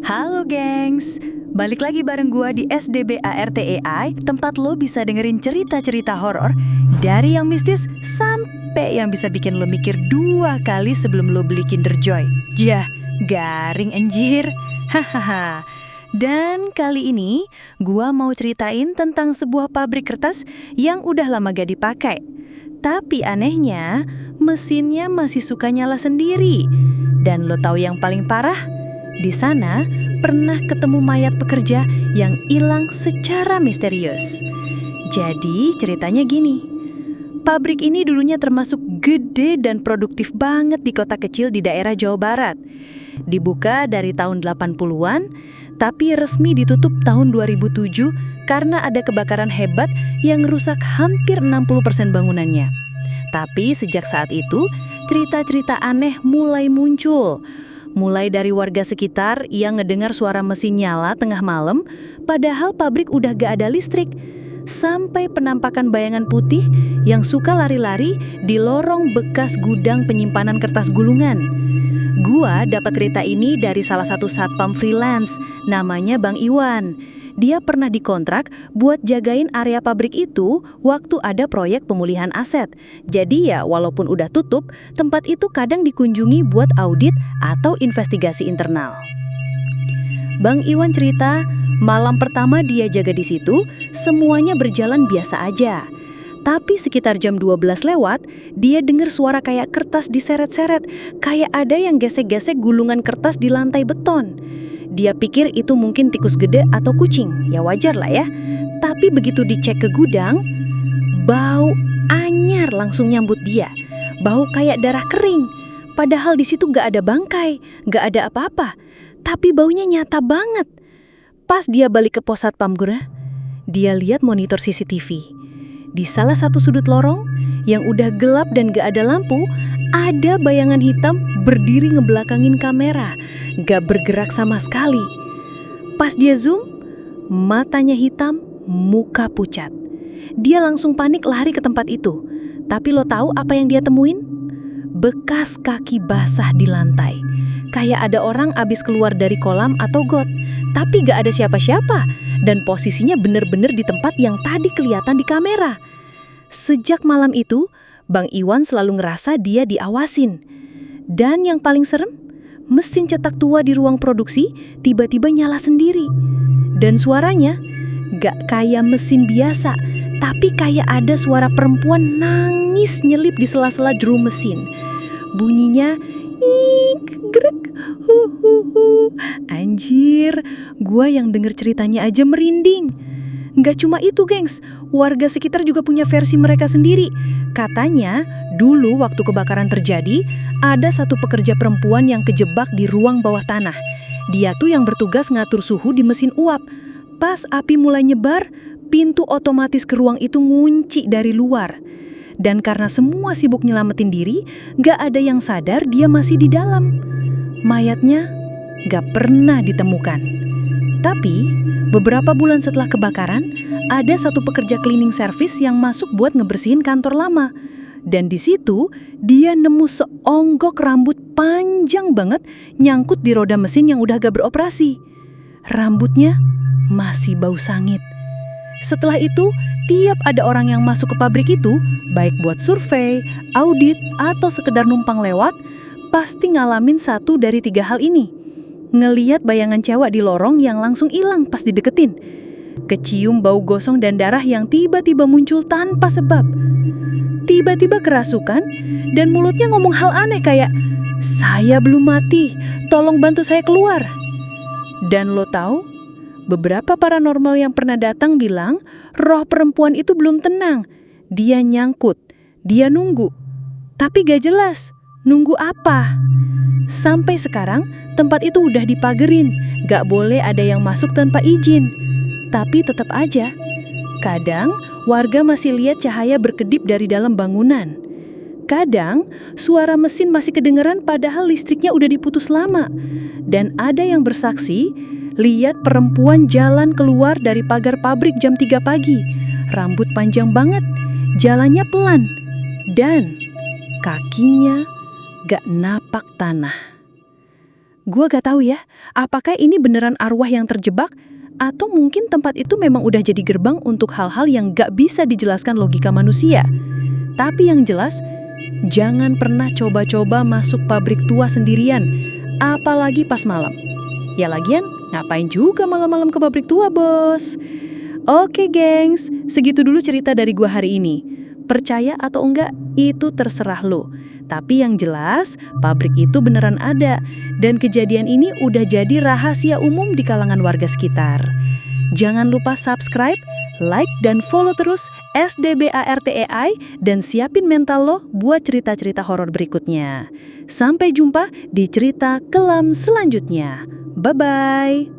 Halo gengs, balik lagi bareng gua di SDB ARTEI, tempat lo bisa dengerin cerita-cerita horor dari yang mistis sampai yang bisa bikin lo mikir 2 kali sebelum lo beli Kinder Joy. Jah, garing anjir. Hahaha. Dan kali ini gua mau ceritain tentang sebuah pabrik kertas yang udah lama gak dipakai. Tapi anehnya, mesinnya masih suka nyala sendiri. Dan lo tahu yang paling parah? Di sana pernah ketemu mayat pekerja yang hilang secara misterius. Jadi ceritanya gini, pabrik ini dulunya termasuk gede dan produktif banget di kota kecil di daerah Jawa Barat. Dibuka dari tahun 80-an, tapi resmi ditutup tahun 2007 karena ada kebakaran hebat yang rusak hampir 60% bangunannya. Tapi sejak saat itu, cerita-cerita aneh mulai muncul. Mulai dari warga sekitar yang ngedengar suara mesin nyala tengah malam, padahal pabrik udah gak ada listrik. Sampai penampakan bayangan putih yang suka lari-lari di lorong bekas gudang penyimpanan kertas gulungan. Gua dapat cerita ini dari salah satu satpam freelance, namanya Bang Iwan. Dia pernah dikontrak buat jagain area pabrik itu waktu ada proyek pemulihan aset. Jadi ya walaupun udah tutup, tempat itu kadang dikunjungi buat audit atau investigasi internal. Bang Iwan cerita, malam pertama dia jaga di situ, semuanya berjalan biasa aja. Tapi sekitar jam 12 lewat, dia dengar suara kayak kertas diseret-seret, kayak ada yang gesek-gesek gulungan kertas di lantai beton. Dia pikir itu mungkin tikus gede atau kucing, ya wajar lah ya. Tapi begitu dicek ke gudang, bau anyar langsung nyambut dia. Bau kayak darah kering. Padahal di situ gak ada bangkai, gak ada apa-apa. Tapi baunya nyata banget. Pas dia balik ke pos satpam guna, dia lihat monitor CCTV. Di salah satu sudut lorong, yang udah gelap dan gak ada lampu, ada bayangan hitam berdiri ngebelakangin kamera, gak bergerak sama sekali. Pas dia zoom, matanya hitam, muka pucat. Dia langsung panik lari ke tempat itu. Tapi lo tahu apa yang dia temuin? Bekas kaki basah di lantai. Kayak ada orang abis keluar dari kolam atau got. Tapi gak ada siapa-siapa. Dan posisinya bener-bener di tempat yang tadi kelihatan di kamera. Sejak malam itu, Bang Iwan selalu ngerasa dia diawasin. Dan yang paling serem, mesin cetak tua di ruang produksi tiba-tiba nyala sendiri. Dan suaranya gak kayak mesin biasa, tapi kayak ada suara perempuan nangis nyelip di sela-sela jeru mesin. Bunyinya grek, Anjir, gua yang denger ceritanya aja merinding. Gak cuma itu gengs, warga sekitar juga punya versi mereka sendiri. Katanya, dulu waktu kebakaran terjadi, ada satu pekerja perempuan yang kejebak di ruang bawah tanah. Dia tuh yang bertugas ngatur suhu di mesin uap. Pas api mulai nyebar, pintu otomatis ke ruang itu ngunci dari luar. Dan karena semua sibuk nyelamatin diri, gak ada yang sadar dia masih di dalam. Mayatnya gak pernah ditemukan. Tapi, beberapa bulan setelah kebakaran, ada satu pekerja cleaning service yang masuk buat ngebersihin kantor lama. Dan di situ, dia nemu seonggok rambut panjang banget nyangkut di roda mesin yang udah gak beroperasi. Rambutnya masih bau sangit. Setelah itu, tiap ada orang yang masuk ke pabrik itu, baik buat survei, audit, atau sekedar numpang lewat, pasti ngalamin satu dari 3 hal ini. Ngeliat bayangan cewek di lorong yang langsung hilang pas dideketin. Kecium bau gosong dan darah yang tiba-tiba muncul tanpa sebab. Tiba-tiba kerasukan dan mulutnya ngomong hal aneh kayak, "Saya belum mati, tolong bantu saya keluar." Dan lo tahu, beberapa paranormal yang pernah datang bilang, roh perempuan itu belum tenang. Dia nyangkut, dia nunggu. Tapi gak jelas, nunggu apa? Sampai sekarang, tempat itu udah dipagerin, gak boleh ada yang masuk tanpa izin. Tapi tetap aja, kadang warga masih lihat cahaya berkedip dari dalam bangunan. Kadang, suara mesin masih kedengeran padahal listriknya udah diputus lama. Dan ada yang bersaksi, lihat perempuan jalan keluar dari pagar pabrik jam 3 pagi. Rambut panjang banget, jalannya pelan. Dan kakinya gak napak tanah. Gua gak tahu ya, apakah ini beneran arwah yang terjebak? Atau mungkin tempat itu memang udah jadi gerbang untuk hal-hal yang gak bisa dijelaskan logika manusia. Tapi yang jelas, jangan pernah coba-coba masuk pabrik tua sendirian, apalagi pas malam. Ya lagian, ngapain juga malam-malam ke pabrik tua, bos? Oke, gengs, segitu dulu cerita dari gua hari ini. Percaya atau enggak, itu terserah lo. Tapi yang jelas, pabrik itu beneran ada. Dan kejadian ini udah jadi rahasia umum di kalangan warga sekitar. Jangan lupa subscribe, like, dan follow terus SDBARTEI dan siapin mental lo buat cerita-cerita horor berikutnya. Sampai jumpa di cerita kelam selanjutnya. Bye-bye!